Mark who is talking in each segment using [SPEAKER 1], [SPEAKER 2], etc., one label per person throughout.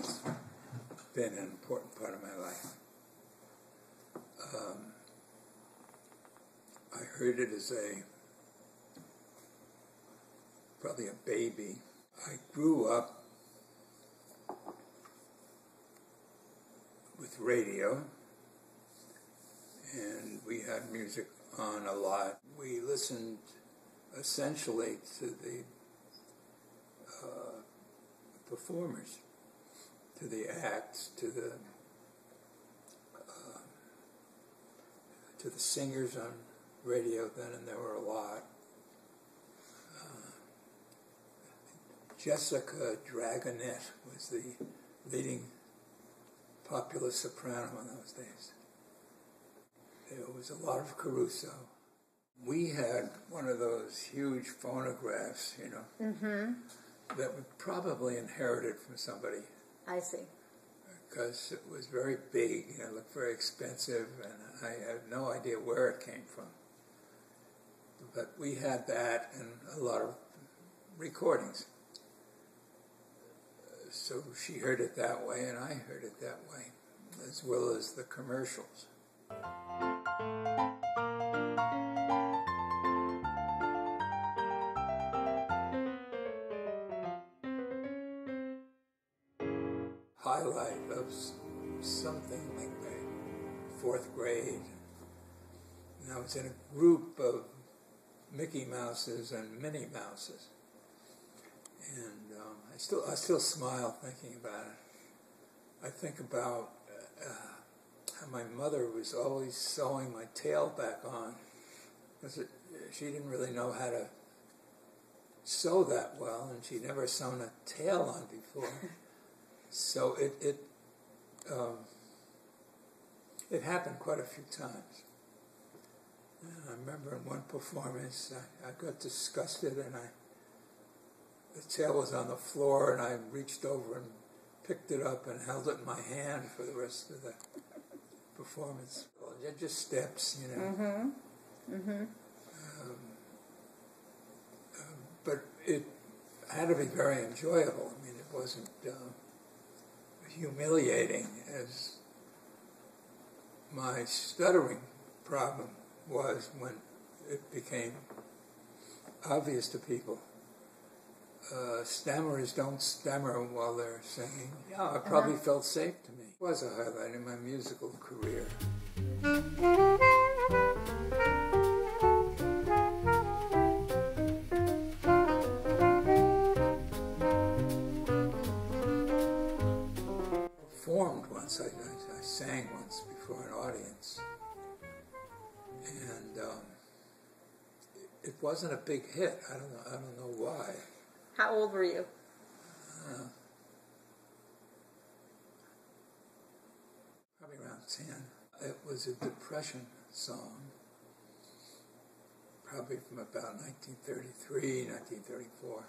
[SPEAKER 1] always been an important part of my life. I heard it as probably a baby. I grew up with radio, and we had music on a lot. We listened essentially to the performers, to the acts, to the singers on radio then, and there were a lot. Jessica Dragonette was the leading popular soprano in those days. There was a lot of Caruso. We had one of those huge phonographs, that we probably inherited from somebody.
[SPEAKER 2] I see.
[SPEAKER 1] Because it was very big, and it looked very expensive, and I had no idea where it came from. But we had that and a lot of recordings. So she heard it that way, and I heard it that way, as well as the commercials. Highlight of something like my fourth grade. And I was in a group of Mickey Mouses and Minnie Mouses. And I still smile thinking about it. I think about how my mother was always sewing my tail back on, because she didn't really know how to sew that well, and she'd never sewn a tail on before. So it happened quite a few times. And I remember in one performance, I got disgusted, and the tail was on the floor, and I reached over and picked it up and held it in my hand for the rest of the performance. Well, just steps, but it had to be very enjoyable. I mean, it wasn't humiliating, as my stuttering problem was when it became obvious to people. Stammerers don't stammer while they're singing. Yeah, it probably felt safe to me. It was a highlight in my musical career. Performed once. I sang once before an audience, and it wasn't a big hit. I don't know why.
[SPEAKER 2] How old were you?
[SPEAKER 1] Probably around 10. It was a Depression song, probably from about 1933, 1934.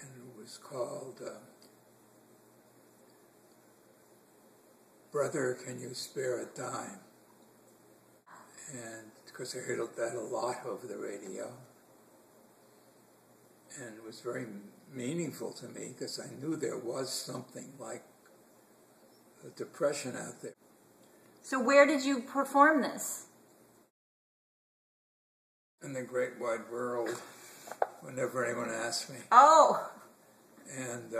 [SPEAKER 1] And it was called Brother, Can You Spare a Dime? And because I heard that a lot over the radio, and it was very meaningful to me because I knew there was something like a depression out there.
[SPEAKER 2] So where did you perform this?
[SPEAKER 1] In the great wide world, whenever anyone asked me.
[SPEAKER 2] Oh!
[SPEAKER 1] And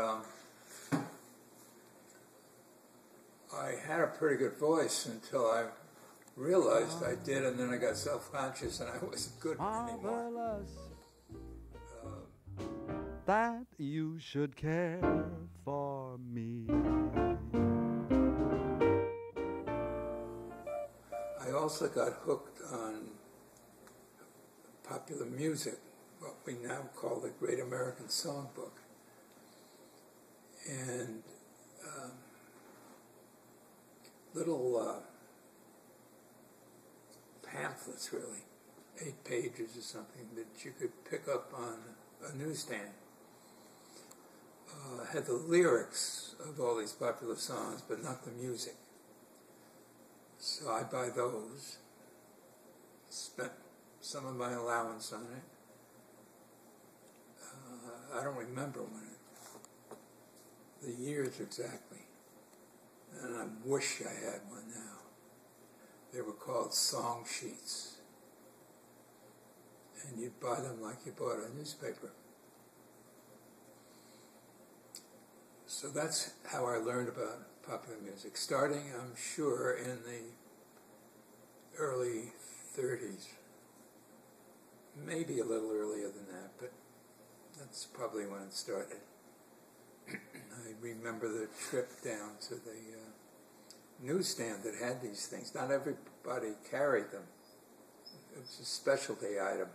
[SPEAKER 1] I had a pretty good voice until I realized I did, and then I got self-conscious and I wasn't good anymore.
[SPEAKER 3] That you should care for me.
[SPEAKER 1] I also got hooked on popular music, what we now call the Great American Songbook. And little pamphlets, really, 8 pages or something, that you could pick up on a newsstand. Had the lyrics of all these popular songs, but not the music. So I buy those, spent some of my allowance on it, I don't remember the years exactly, and I wish I had one now. They were called song sheets, and you'd buy them like you bought a newspaper. So that's how I learned about popular music, starting, I'm sure, in the early 30s. Maybe a little earlier than that, but that's probably when it started. I remember the trip down to the newsstand that had these things. Not everybody carried them. It was a specialty item.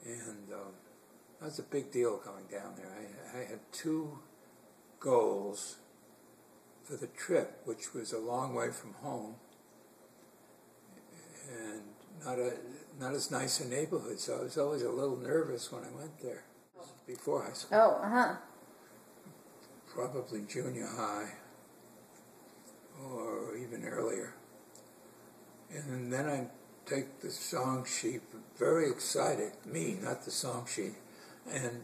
[SPEAKER 1] And that was a big deal going down there. I had two goals for the trip, which was a long way from home and not as nice a neighborhood, so I was always a little nervous when I went there. Before high school.
[SPEAKER 2] Oh, uh-huh.
[SPEAKER 1] Probably junior high or even earlier. And then I'd take the song sheet, very excited, me, not the song sheet, and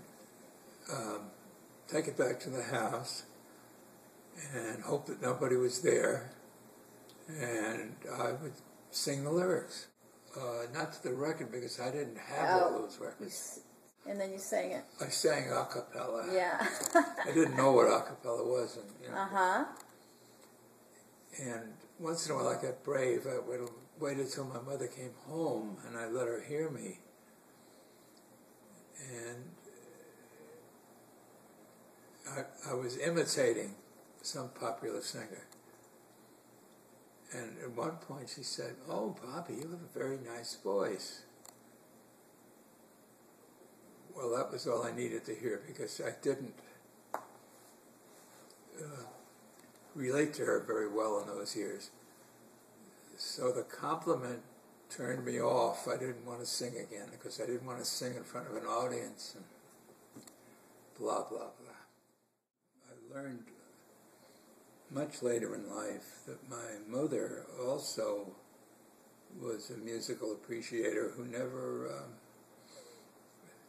[SPEAKER 1] take it back to the house and hope that nobody was there, and I would sing the lyrics. Not to the record, because I didn't have all those records.
[SPEAKER 2] And then you sang it.
[SPEAKER 1] I sang a cappella.
[SPEAKER 2] Yeah.
[SPEAKER 1] I didn't know what a cappella was. And,
[SPEAKER 2] Uh-huh.
[SPEAKER 1] And once in a while I got brave. I would wait until my mother came home and I let her hear me. And I was imitating some popular singer. And at one point she said, "Oh, Bobby, you have a very nice voice." Well, that was all I needed to hear, because I didn't relate to her very well in those years. So the compliment turned me off. I didn't want to sing again, because I didn't want to sing in front of an audience and blah, blah, blah. I learned much later in life that my mother also was a musical appreciator who never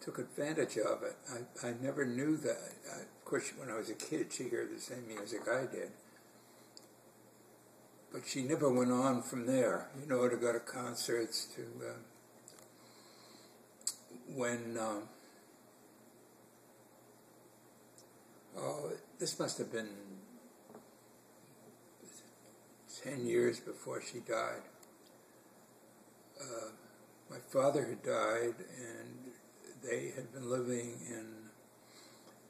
[SPEAKER 1] took advantage of it. I never knew that. Of course, when I was a kid, she heard the same music I did. But she never went on from there, to go to concerts, to when, this must have been 10 years before she died. My father had died, and they had been living in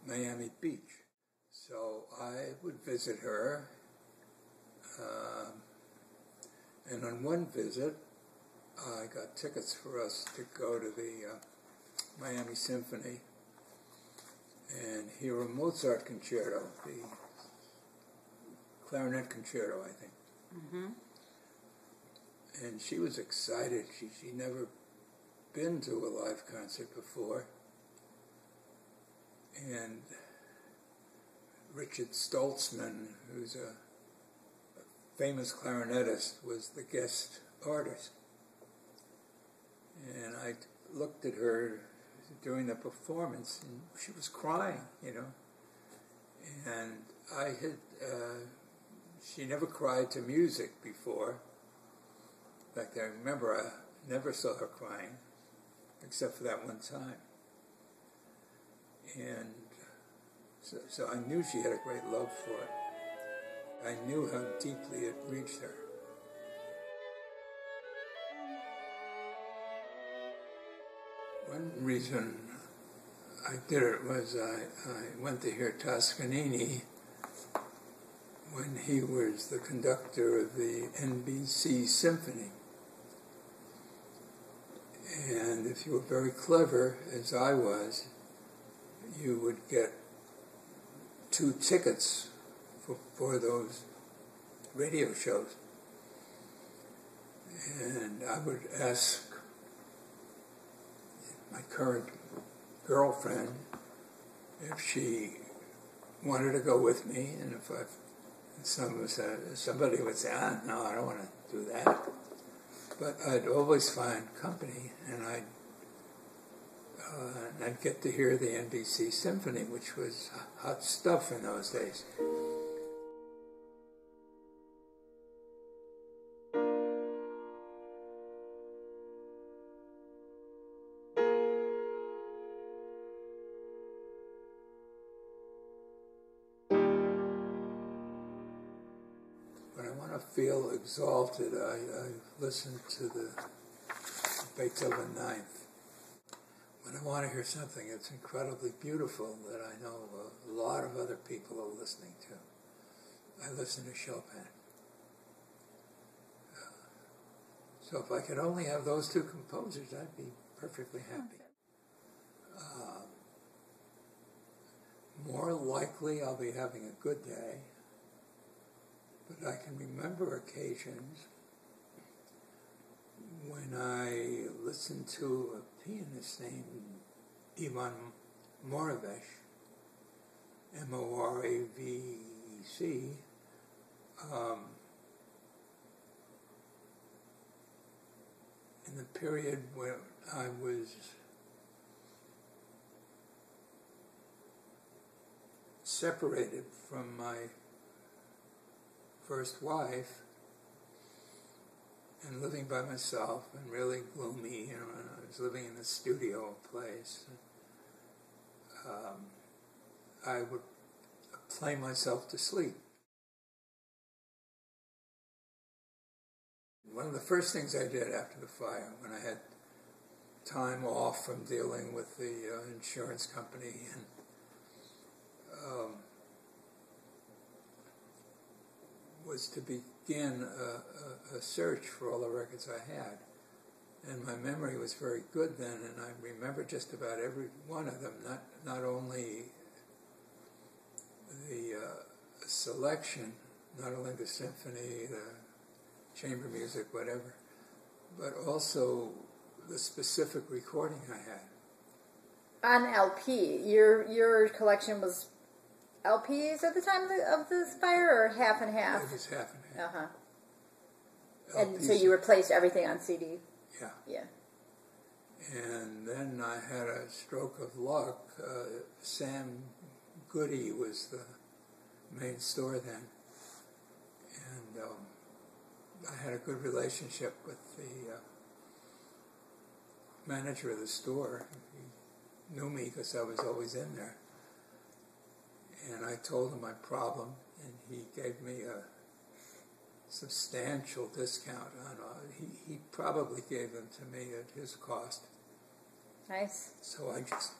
[SPEAKER 1] Miami Beach. So I would visit her, and on one visit, I got tickets for us to go to the Miami Symphony and hear a Mozart concerto, the clarinet concerto, I think.
[SPEAKER 2] Mm-hmm.
[SPEAKER 1] And she was excited. She'd never been to a live concert before. And Richard Stoltzman, who's a famous clarinetist, was the guest artist. And I looked at her during the performance, and she was crying, And I had, she never cried to music before. In fact, I remember I never saw her crying, except for that one time. And so I knew she had a great love for it. I knew how deeply it reached her. One reason I did it was I went to hear Toscanini when he was the conductor of the NBC Symphony. And if you were very clever, as I was, you would get 2 tickets for those radio shows. And I would ask my current girlfriend if she wanted to go with me, and if somebody would say, no, I don't want to do that. But I'd always find company, and I'd And I'd get to hear the NBC Symphony, which was hot stuff in those days. When I want to feel exalted, I listen to the Beethoven Ninth. When I want to hear something that's incredibly beautiful that I know a lot of other people are listening to, I listen to Chopin. So if I could only have those two composers, I'd be perfectly happy. More likely I'll be having a good day, but I can remember occasions when I listened to a pianist named Ivan Moravec, M-O-R-A-V-E-C, in the period when I was separated from my first wife and living by myself and really gloomy, and I was living in a studio place. I would play myself to sleep. One of the first things I did after the fire, when I had time off from dealing with the insurance company, and was to begin a search for all the records I had. And my memory was very good then, and I remember just about every one of them, not only the selection, not only the symphony, the chamber music, whatever, but also the specific recording I had.
[SPEAKER 2] On LP, your collection was LPs at the time of the fire, or half and half?
[SPEAKER 1] It was half and half.
[SPEAKER 2] Uh-huh. And so you replaced everything on CD?
[SPEAKER 1] Yeah.
[SPEAKER 2] Yeah.
[SPEAKER 1] And then I had a stroke of luck. Sam Goody was the main store then. And I had a good relationship with the manager of the store. He knew me because I was always in there. And I told him my problem, and he gave me a substantial discount on he probably gave them to me at his cost.
[SPEAKER 2] Nice.
[SPEAKER 1] So I just,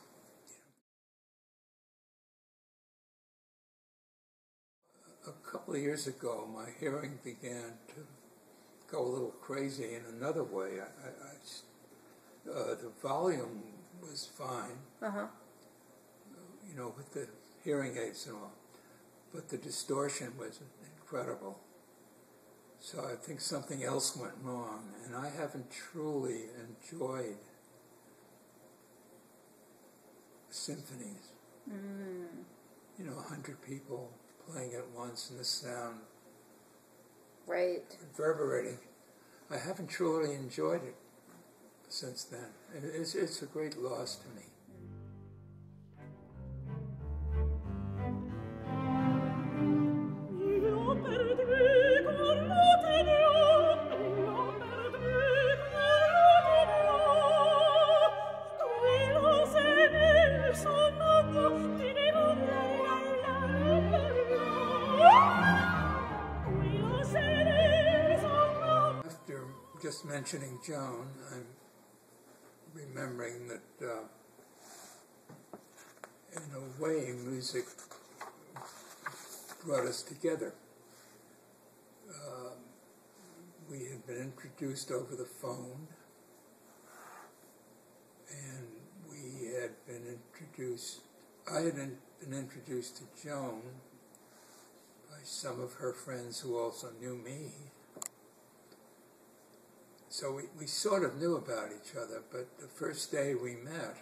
[SPEAKER 1] a couple of years ago, my hearing began to go a little crazy in another way. The volume was fine, with the hearing aids and all, but the distortion was incredible. So I think something else went wrong, and I haven't truly enjoyed symphonies. 100 people playing at once and the sound reverberating. I haven't truly enjoyed it since then. It's a great loss to me. After just mentioning Joan, I'm remembering that in a way music brought us together. We had been introduced over the phone, and I had been introduced to Joan by some of her friends who also knew me. So we sort of knew about each other, but the first day we met,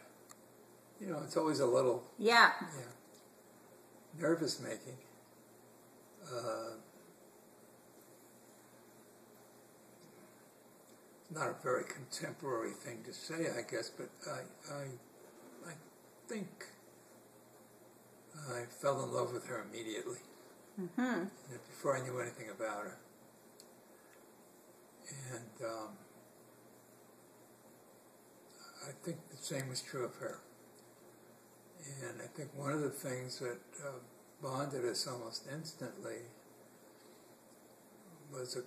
[SPEAKER 1] it's always a little nervous making. Not a very contemporary thing to say, I guess, but I think I fell in love with her immediately.
[SPEAKER 2] Mm-hmm.
[SPEAKER 1] Before I knew anything about her. And I think the same was true of her. And I think one of the things that bonded us almost instantly was a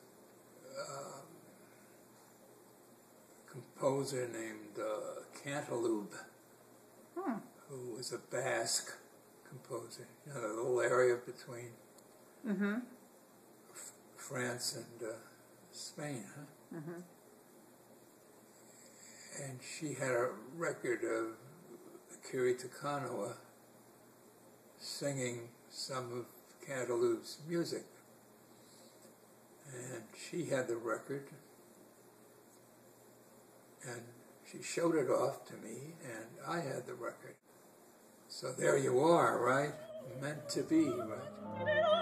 [SPEAKER 1] composer named Cantaloupe, who was a Basque composer. You know, the little area between France and Spain, huh?
[SPEAKER 2] Mm-hmm.
[SPEAKER 1] And she had a record of Kiri Te Kanawa singing some of Cantaloupe's music. And she had the record, and she showed it off to me, and I had the record. So there you are, right? Meant to be, right?